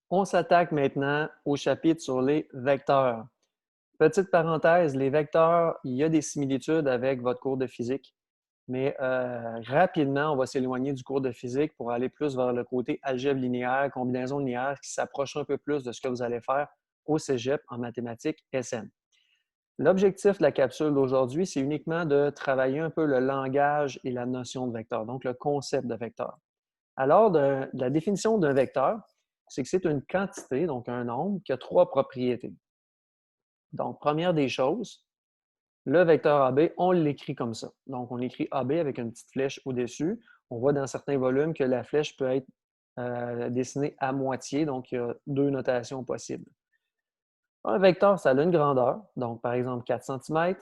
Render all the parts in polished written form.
On s'attaque maintenant au chapitre sur les vecteurs. Petite parenthèse, les vecteurs, il y a des similitudes avec votre cours de physique, mais rapidement, on va s'éloigner du cours de physique pour aller plus vers le côté algèbre linéaire, combinaison linéaire, qui s'approche un peu plus de ce que vous allez faire au cégep en mathématiques SM. L'objectif de la capsule d'aujourd'hui, c'est uniquement de travailler un peu le langage et la notion de vecteur, donc le concept de vecteur. Alors, de la définition d'un vecteur, c'est que c'est une quantité, donc un nombre, qui a trois propriétés. Donc, première des choses, le vecteur AB, on l'écrit comme ça. Donc, on écrit AB avec une petite flèche au-dessus. On voit dans certains volumes que la flèche peut être dessinée à moitié, donc il y a deux notations possibles. Un vecteur, ça a une grandeur, donc par exemple 4 cm.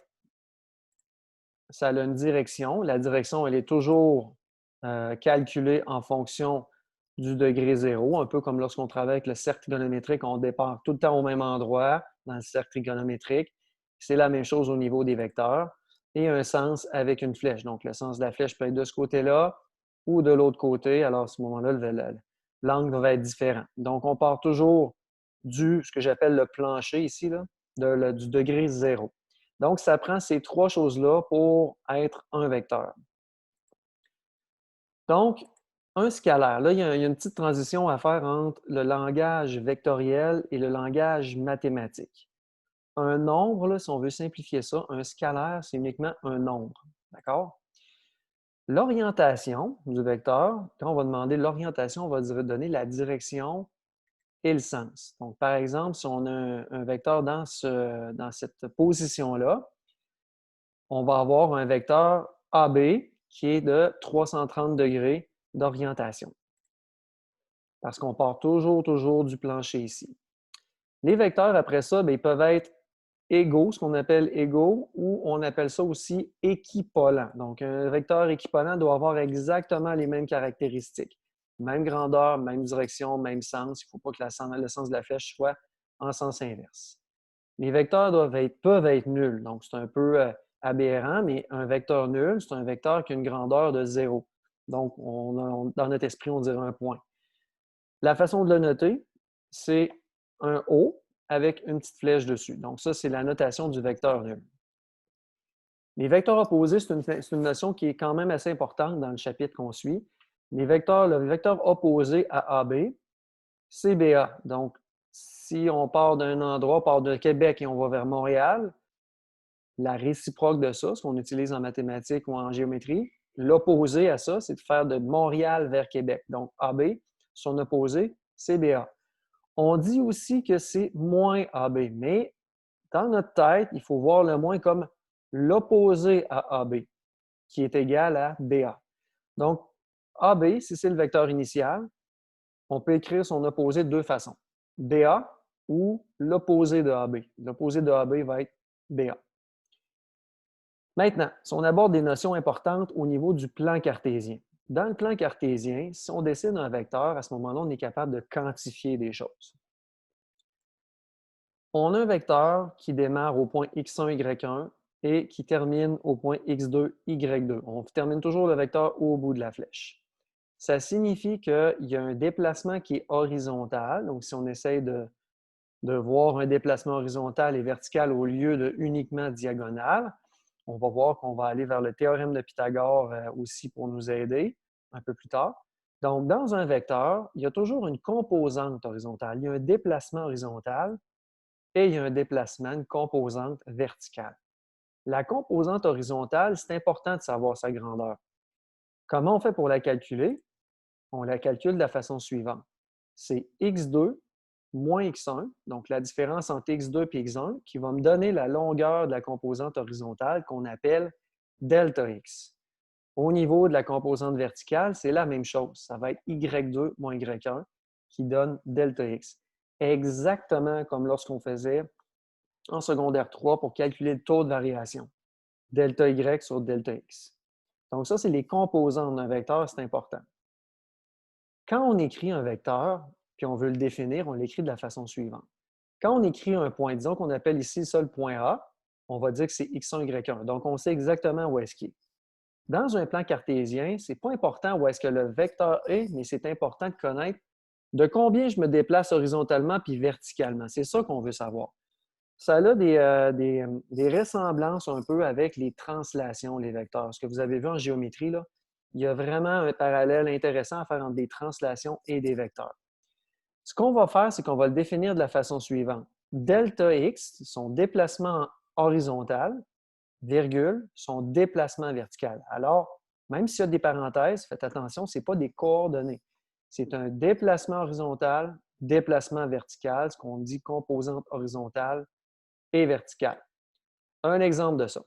Ça a une direction. La direction, elle est toujours calculée en fonction du degré zéro, un peu comme lorsqu'on travaille avec le cercle trigonométrique, on départ tout le temps au même endroit dans le cercle trigonométrique. C'est la même chose au niveau des vecteurs. Et un sens avec une flèche. Donc, le sens de la flèche peut être de ce côté-là ou de l'autre côté. Alors, à ce moment-là, l'angle va être différent. Donc, on part toujours ce que j'appelle le plancher ici, là, du degré zéro. Donc, ça prend ces trois choses-là pour être un vecteur. Donc, un scalaire, là, il y a une petite transition à faire entre le langage vectoriel et le langage mathématique. Un nombre, là, si on veut simplifier ça, un scalaire, c'est uniquement un nombre. D'accord? L'orientation du vecteur, quand on va demander l'orientation, on va donner la direction et le sens. Donc, par exemple, si on a un vecteur dans cette position-là, on va avoir un vecteur AB qui est de 330 degrés d'orientation. Parce qu'on part toujours du plancher ici. Les vecteurs, après ça, bien, ils peuvent être égaux, ce qu'on appelle égaux, ou on appelle ça aussi équivalent. Donc, un vecteur équivalent doit avoir exactement les mêmes caractéristiques. Même grandeur, même direction, même sens. Il ne faut pas que le sens de la flèche soit en sens inverse. Les vecteurs peuvent être nuls. Donc, c'est un peu aberrant, mais un vecteur nul, c'est un vecteur qui a une grandeur de 0. Donc, dans notre esprit, on dirait un point. La façon de le noter, c'est un O avec une petite flèche dessus. Donc, ça, c'est la notation du vecteur nul. Les vecteurs opposés, c'est une notion qui est quand même assez importante dans le chapitre qu'on suit. Le vecteur opposé à AB, c'est BA. Donc, si on part d'un endroit, on part de Québec et on va vers Montréal, la réciproque de ça, ce qu'on utilise en mathématiques ou en géométrie, l'opposé à ça, c'est de faire de Montréal vers Québec. Donc, AB, son opposé, c'est BA. On dit aussi que c'est moins AB, mais dans notre tête, il faut voir le moins comme l'opposé à AB, qui est égal à BA. Donc, AB, si c'est le vecteur initial, on peut écrire son opposé de deux façons. BA ou l'opposé de AB. L'opposé de AB va être BA. Maintenant, si on aborde des notions importantes au niveau du plan cartésien. Dans le plan cartésien, si on dessine un vecteur, à ce moment-là, on est capable de quantifier des choses. On a un vecteur qui démarre au point x1, y1 et qui termine au point x2, y2. On termine toujours le vecteur au bout de la flèche. Ça signifie qu'il y a un déplacement qui est horizontal. Donc, si on essaye de voir un déplacement horizontal et vertical au lieu de uniquement diagonal, on va voir qu'on va aller vers le théorème de Pythagore aussi pour nous aider un peu plus tard. Donc, dans un vecteur, il y a toujours une composante horizontale. Il y a un déplacement horizontal et il y a un déplacement, une composante verticale. La composante horizontale, c'est important de savoir sa grandeur. Comment on fait pour la calculer? On la calcule de la façon suivante. C'est x2 moins x1, donc la différence entre x2 et x1, qui va me donner la longueur de la composante horizontale qu'on appelle delta x. Au niveau de la composante verticale, c'est la même chose. Ça va être y2 moins y1 qui donne delta x. Exactement comme lorsqu'on faisait en secondaire 3 pour calculer le taux de variation. Delta y sur delta x. Donc ça, c'est les composantes d'un vecteur, c'est important. Quand on écrit un vecteur, puis on veut le définir, on l'écrit de la façon suivante. Quand on écrit un point, disons qu'on appelle ici ça le point A, on va dire que c'est x1, y1. Donc, on sait exactement où est-ce qu'il est. Dans un plan cartésien, ce n'est pas important où est-ce que le vecteur est, mais c'est important de connaître De combien je me déplace horizontalement puis verticalement? C'est ça qu'on veut savoir. Ça a des ressemblances un peu avec les translations, les vecteurs. Ce que vous avez vu en géométrie, là, il y a vraiment un parallèle intéressant à faire entre des translations et des vecteurs. Ce qu'on va faire, c'est qu'on va le définir de la façon suivante. Delta x, son déplacement horizontal, virgule, son déplacement vertical. Alors, même s'il y a des parenthèses, faites attention, ce n'est pas des coordonnées. C'est un déplacement horizontal, déplacement vertical, ce qu'on dit composante horizontale et verticale. Un exemple de ça.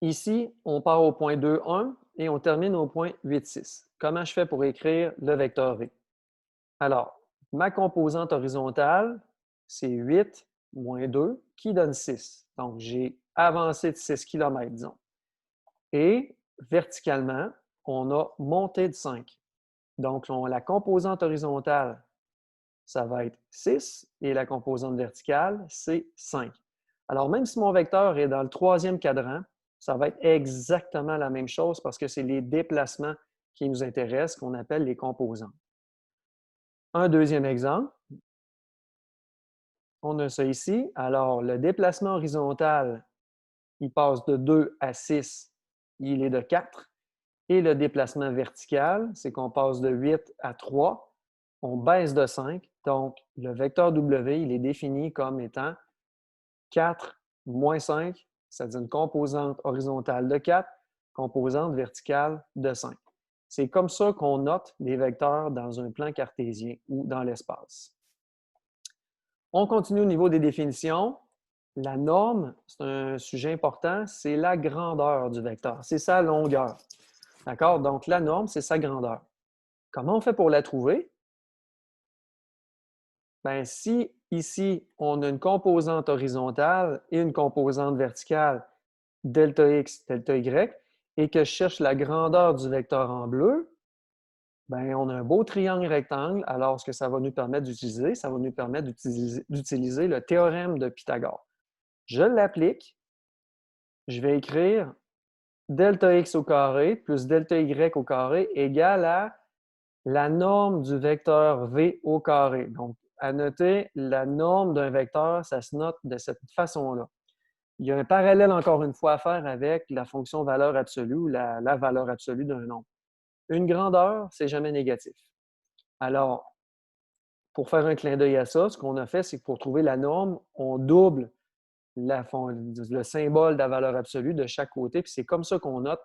Ici, on part au point 2, 1 et on termine au point 8, 6. Comment je fais pour écrire le vecteur V? Alors, ma composante horizontale, c'est 8 moins 2 qui donne 6. Donc, j'ai avancé de 6 km, disons. Et verticalement, on a monté de 5. Donc, la composante horizontale, ça va être 6 et la composante verticale, c'est 5. Alors, même si mon vecteur est dans le troisième cadran, ça va être exactement la même chose parce que c'est les déplacements qui nous intéressent, qu'on appelle les composantes. Un deuxième exemple, on a ça ici. Alors, le déplacement horizontal, il passe de 2 à 6, il est de 4. Et le déplacement vertical, c'est qu'on passe de 8 à 3, on baisse de 5. Donc, le vecteur W, il est défini comme étant 4 moins 5, c'est-à-dire une composante horizontale de 4, composante verticale de 5. C'est comme ça qu'on note des vecteurs dans un plan cartésien ou dans l'espace. On continue au niveau des définitions. La norme, c'est un sujet important, c'est la grandeur du vecteur, c'est sa longueur. D'accord? Donc, la norme, c'est sa grandeur. Comment on fait pour la trouver? Bien, si ici, on a une composante horizontale et une composante verticale, delta x, delta y, et que je cherche la grandeur du vecteur en bleu, bien, on a un beau triangle rectangle. Alors, ce que ça va nous permettre d'utiliser, ça va nous permettre d'utiliser le théorème de Pythagore. Je l'applique, je vais écrire delta x au carré plus delta y au carré égale à la norme du vecteur v au carré. Donc, à noter, la norme d'un vecteur, ça se note de cette façon-là. Il y a un parallèle, encore une fois, à faire avec la fonction valeur absolue ou la valeur absolue d'un nombre. Une grandeur, c'est jamais négatif. Alors, pour faire un clin d'œil à ça, ce qu'on a fait, c'est que pour trouver la norme, on double le symbole de la valeur absolue de chaque côté, puis c'est comme ça qu'on note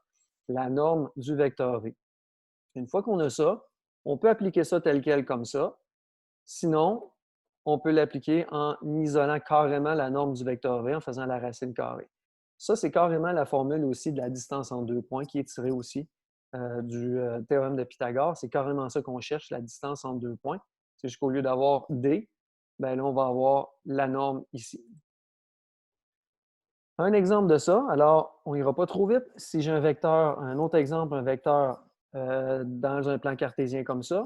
la norme du vecteur V. Une fois qu'on a ça, on peut appliquer ça tel quel comme ça. Sinon, on peut l'appliquer en isolant carrément la norme du vecteur V en faisant la racine carrée. Ça, c'est carrément la formule aussi de la distance en 2 points qui est tirée aussi du théorème de Pythagore. C'est carrément ça qu'on cherche, la distance en 2 points. C'est juste qu'au lieu d'avoir D, bien là, on va avoir la norme ici. Un exemple de ça, alors on n'ira pas trop vite. Si j'ai un vecteur, un autre exemple, un vecteur dans un plan cartésien comme ça,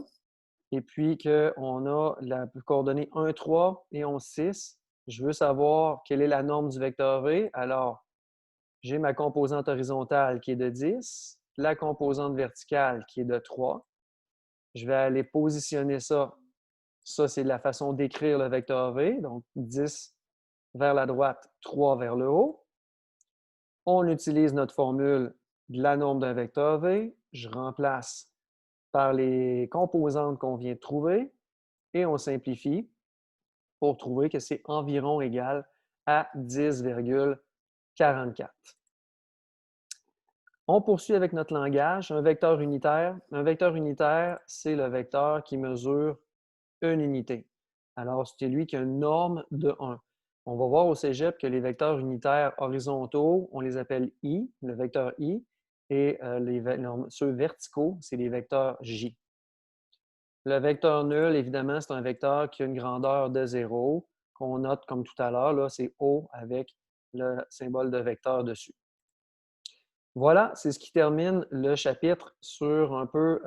et puis qu'on a la coordonnée 1, 3 et 11, 6, je veux savoir quelle est la norme du vecteur V. Alors, j'ai ma composante horizontale qui est de 10, la composante verticale qui est de 3. Je vais aller positionner ça. Ça, c'est la façon d'écrire le vecteur V. Donc, 10 vers la droite, 3 vers le haut. On utilise notre formule de la norme d'un vecteur V. Je remplace par les composantes qu'on vient de trouver et on simplifie pour trouver que c'est environ égal à 10,44. On poursuit avec notre langage, un vecteur unitaire. Un vecteur unitaire, c'est le vecteur qui mesure une unité. Alors, c'est lui qui a une norme de 1. On va voir au cégep que les vecteurs unitaires horizontaux, on les appelle I, le vecteur I, et ceux verticaux, c'est les vecteurs J. Le vecteur nul, évidemment, c'est un vecteur qui a une grandeur de 0, qu'on note comme tout à l'heure, là, c'est O avec le symbole de vecteur dessus. Voilà, c'est ce qui termine le chapitre sur un peu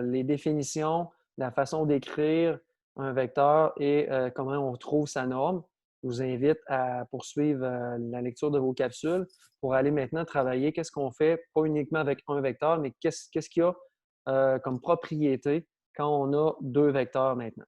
les définitions, la façon d'écrire un vecteur et comment on trouve sa norme. Je vous invite à poursuivre la lecture de vos capsules pour aller maintenant travailler qu'est-ce qu'on fait, pas uniquement avec un vecteur, mais qu'est-ce qu'il y a comme propriété quand on a 2 vecteurs maintenant.